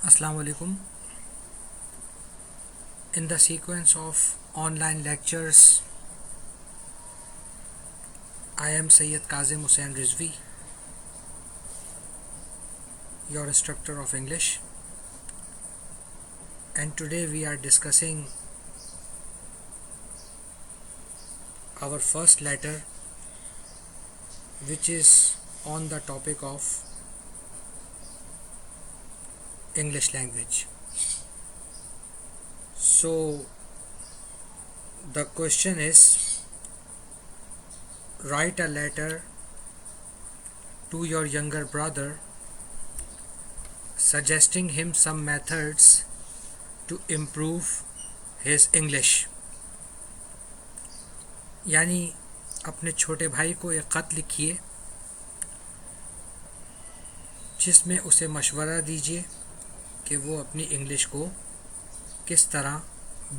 Assalamu alaikum. In the sequence of online lectures, I am Sayyid Kazim Hussain Rizvi, your instructor of English, and today we are discussing our first letter, which is on the topic of English language. So the question is, write a letter to your younger brother suggesting him some methods to improve his English. यानी अपने छोटे भाई को एक ख़त लिखिए जिसमें उसे मशवरा दीजिए कि वो अपनी इंग्लिश को किस तरह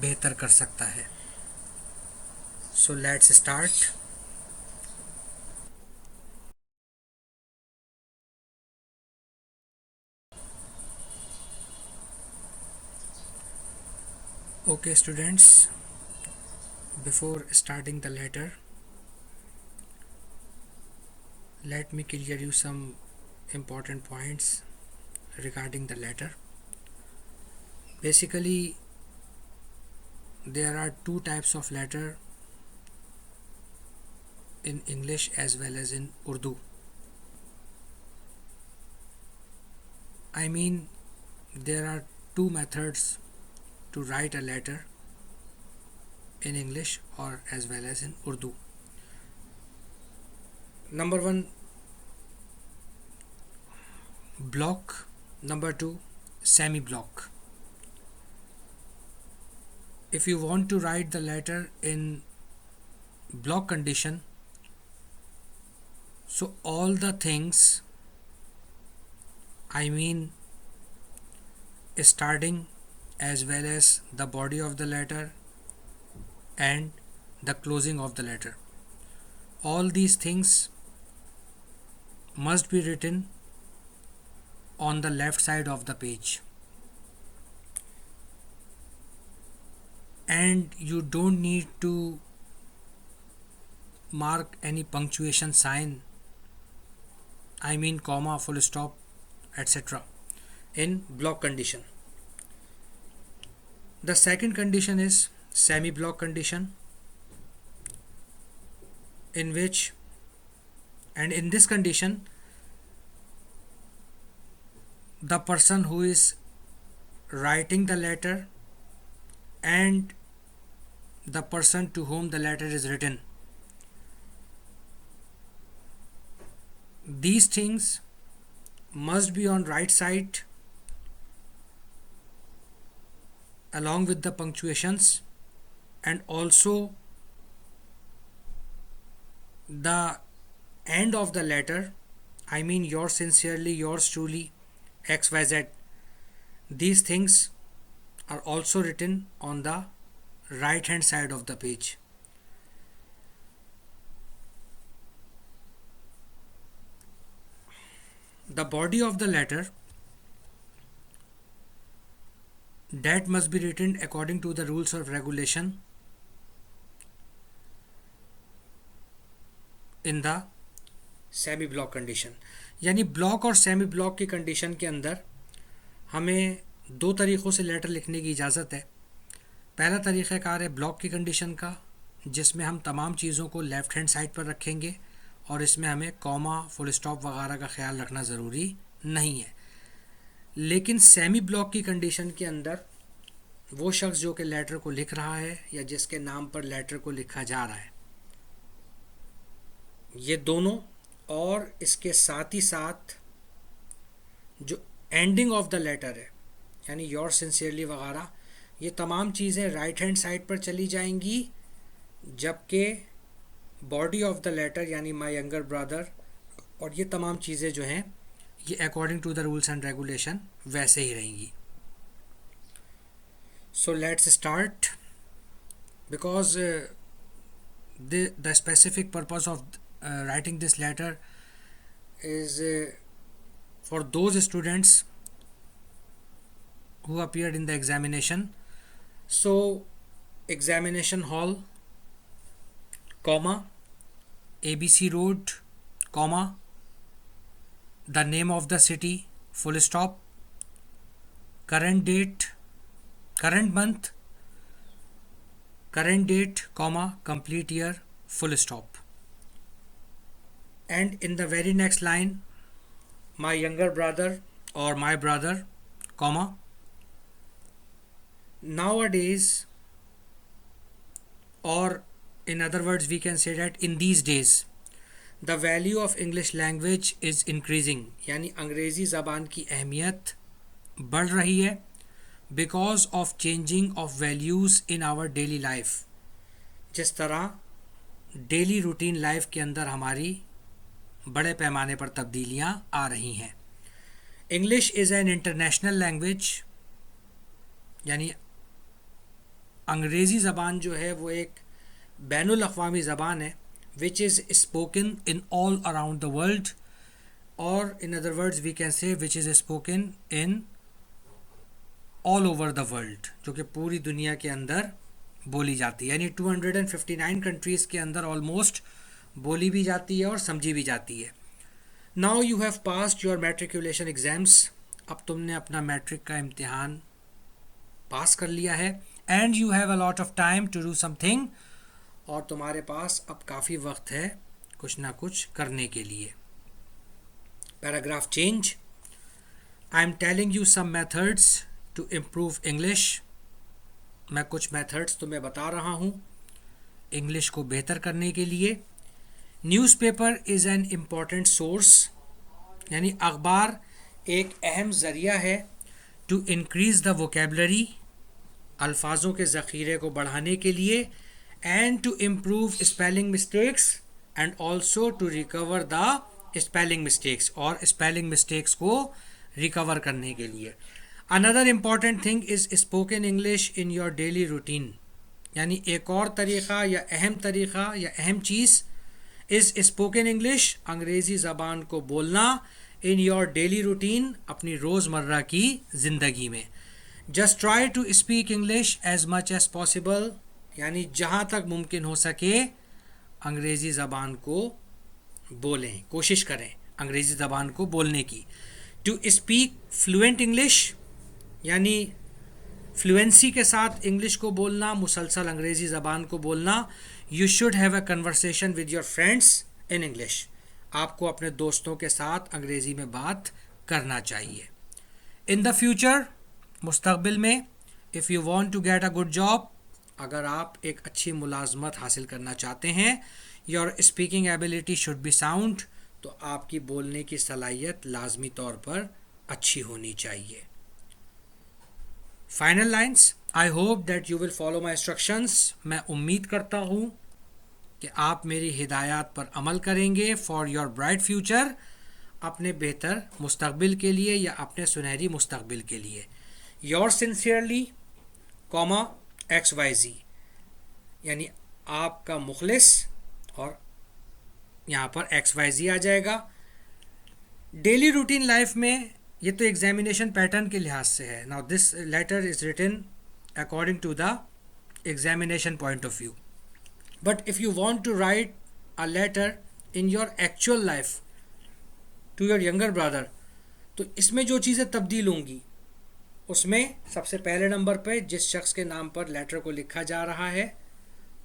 बेहतर कर सकता है. So let's start. Okay students, before starting the letter, let me clear you some important points regarding the letter. Basically, there are two types of letter in English as well as in Urdu. I mean, there are two methods to write a letter in English or as well as in Urdu. Number one, block. Number two, semi-block. If you want to write the letter in block condition, so all the things, I mean starting as well as the body of the letter and the closing of the letter, all these things must be written on the left side of the page, and you don't need to mark any punctuation sign, I mean comma, full stop, etc. in block condition. The second condition is semi-block condition, in which, and in this condition, the person who is writing the letter and the person to whom the letter is written, these things must be on right side along with the punctuations, and also the end of the letter, I mean yours sincerely, yours truly, XYZ, these things are also written on the right hand side of the page. The body of the letter, that must be written according to the rules of regulation in the semi block condition. यानी block और semi block की condition के अंदर हमें दो तरीक़ों से letter लिखने की इजाज़त है. पहला तरीक़ाकार है ब्लॉक की कंडीशन का, जिसमें हम तमाम चीज़ों को लेफ़्ट हैंड साइड पर रखेंगे और इसमें हमें कॉमा, फुल स्टॉप वगैरह का ख्याल रखना ज़रूरी नहीं है. लेकिन सेमी ब्लॉक की कंडीशन के अंदर वो शख्स जो कि लेटर को लिख रहा है या जिसके नाम पर लेटर को लिखा जा रहा है, ये दोनों और इसके साथ ही साथ जो एंडिंग ऑफ द लेटर है, यानी योर सिंसियरली वगैरह, ये तमाम चीज़ें राइट हैंड साइड पर चली जाएंगी, जबकि बॉडी ऑफ द लेटर यानी माय यंगर ब्रदर और ये तमाम चीज़ें जो हैं ये according to the rules and regulation वैसे ही रहेंगी. So let's start, because the specific purpose of writing this letter is for those students who appeared in the examination. So, examination hall, comma, ABC Road, comma, the name of the city, full stop, current date, current month, current date, comma, complete year, full stop. And in the very next line, my younger brother or my brother, comma. Nowadays, or in other words, we can say that in these days, the value of English language is increasing. यानी अंग्रेज़ी ज़बान की अहमियत बढ़ रही है because of changing of values in our daily life. जिस तरह डेली रूटीन लाइफ के अंदर हमारी बड़े पैमाने पर तब्दीलियां आ रही हैं. English is an international language, यानी अंग्रेज़ी ज़बान जो है वो एक बैनुल अक़वामी ज़बान है which is spoken in all around the world, or in other words we can say which is spoken in all over the world, जो कि पूरी दुनिया के अंदर बोली जाती है. यानी 259 कंट्रीज़ के अंदर ऑलमोस्ट बोली भी जाती है और समझी भी जाती है. Now you have passed your matriculation exams. अब तुमने अपना मैट्रिक का इम्तिहान पास कर लिया है. And you have a lot of time to do something, और तुम्हारे पास अब काफ़ी वक्त है कुछ ना कुछ करने के लिए. Paragraph change. I am telling you some methods to improve English. मैं कुछ मेथड्स तुम्हें बता रहा हूँ इंग्लिश को बेहतर करने के लिए. Newspaper is an important source, यानी अखबार एक अहम ज़रिया है टू इंक्रीज़ द वोकेबलरी, अल्फाजों के ज़ख़ीरे को बढ़ाने के लिए, and to improve spelling mistakes and also to recover the spelling mistakes, और spelling mistakes को recover करने के लिए. Another important thing is spoken English in your daily routine. यानी एक और तरीक़ा या अहम तरीक़ा या अहम चीज़ is spoken English, अंग्रेज़ी ज़बान को बोलना in your daily routine, अपनी रोज़मर्रा की ज़िंदगी में. Just try to speak English as much as possible, यानी जहाँ तक मुमकिन हो सके अंग्रेज़ी ज़बान को बोलें, कोशिश करें अंग्रेज़ी ज़बान को बोलने की. टू स्पीक फ्लुएंट इंग्लिश, यानी फ्लुएंसी के साथ इंग्लिश को बोलना, मुसलसल अंग्रेज़ी ज़बान को बोलना. You should have a conversation with your friends in English. आपको अपने दोस्तों के साथ अंग्रेज़ी में बात करना चाहिए. इन द फ्यूचर, मुस्तक़बिल में, if you want to get a good job, अगर आप एक अच्छी मुलाजमत हासिल करना चाहते हैं, your speaking ability should be sound, तो आपकी बोलने की सलाहियत लाजमी तौर पर अच्छी होनी चाहिए. Final lines. I hope that you will follow my instructions. मैं उम्मीद करता हूँ कि आप मेरी हिदायत पर अमल करेंगे फॉर योर ब्राइट फ्यूचर, अपने बेहतर मुस्तक़बिल के लिए या अपने सुनहरी मुस्तक़बिल के लिए. योर सिंसियरली, कॉमा, XYZ, यानी आपका मुखलिस, और यहाँ पर XYZ आ जाएगा. डेली रूटीन लाइफ में ये तो एग्जामिनेशन पैटर्न के लिहाज से है. Now this letter is written according to the examination point of view. But if you want to write a letter in your actual life to your younger brother, तो इसमें जो चीज़ें तब्दील होंगी उसमें सबसे पहले नंबर पे जिस शख्स के नाम पर लेटर को लिखा जा रहा है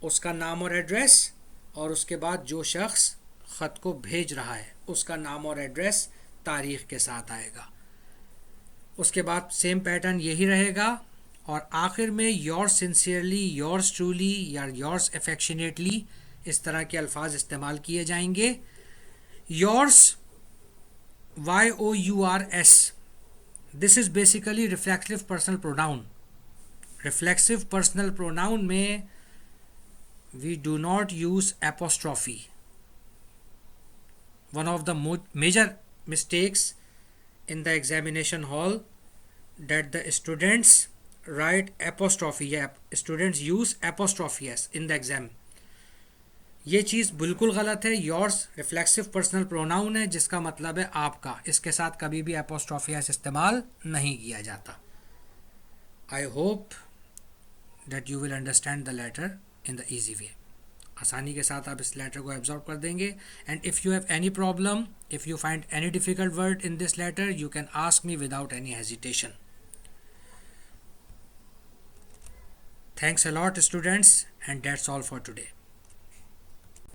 उसका नाम और एड्रेस, और उसके बाद जो शख्स ख़त को भेज रहा है उसका नाम और एड्रेस तारीख़ के साथ आएगा. उसके बाद सेम पैटर्न यही रहेगा, और आखिर में योर्स सिंसियरली, योर्स ट्रूली या योर्स अफेक्शनेटली, इस तरह के अल्फाज इस्तेमाल किए जाएंगे. Yours, YOURS, this is basically reflexive personal pronoun. Reflexive personal pronoun में we do not use apostrophe. One of the major mistakes in the examination hall that the students write apostrophe या students use apostrophe s in the exam. ये चीज़ बिल्कुल गलत है. yours reflexive personal pronoun है जिसका मतलब है आपका. इसके साथ कभी भी apostrophe s इस्तेमाल नहीं किया जाता. I hope that you will understand the letter in the easy way. आसानी के साथ आप इस लेटर को एब्जॉर्ब कर देंगे. And if you have any problem, if you find any difficult word in this letter, you can ask me without any hesitation. Thanks a lot, students, and that's all for today.